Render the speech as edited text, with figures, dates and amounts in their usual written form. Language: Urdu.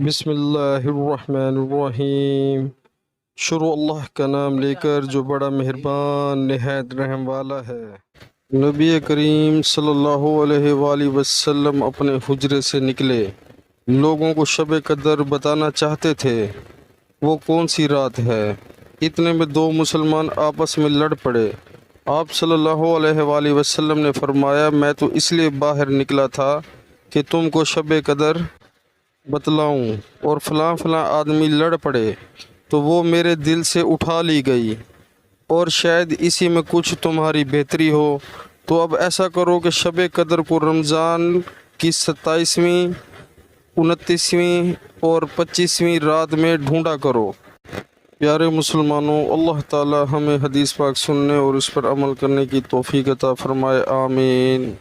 بسم اللہ الرحمن الرحیم۔ شروع اللہ کا نام لے کر جو بڑا مہربان نہایت رحم والا ہے۔ نبی کریم صلی اللہ علیہ وآلہ وسلم اپنے حجرے سے نکلے، لوگوں کو شب قدر بتانا چاہتے تھے وہ کون سی رات ہے۔ اتنے میں دو مسلمان آپس میں لڑ پڑے۔ آپ صلی اللہ علیہ وآلہ وسلم نے فرمایا، میں تو اس لیے باہر نکلا تھا کہ تم کو شب قدر بتلاؤں، اور فلاں فلاں آدمی لڑ پڑے تو وہ میرے دل سے اٹھا لی گئی، اور شاید اسی میں کچھ تمہاری بہتری ہو، تو اب ایسا کرو کہ شب قدر کو رمضان کی 27ویں، 29ویں اور 25ویں رات میں ڈھونڈا کرو۔ پیارے مسلمانوں، اللہ تعالی ہمیں حدیث پاک سننے اور اس پر عمل کرنے کی توفیق عطا فرمائے، آمین۔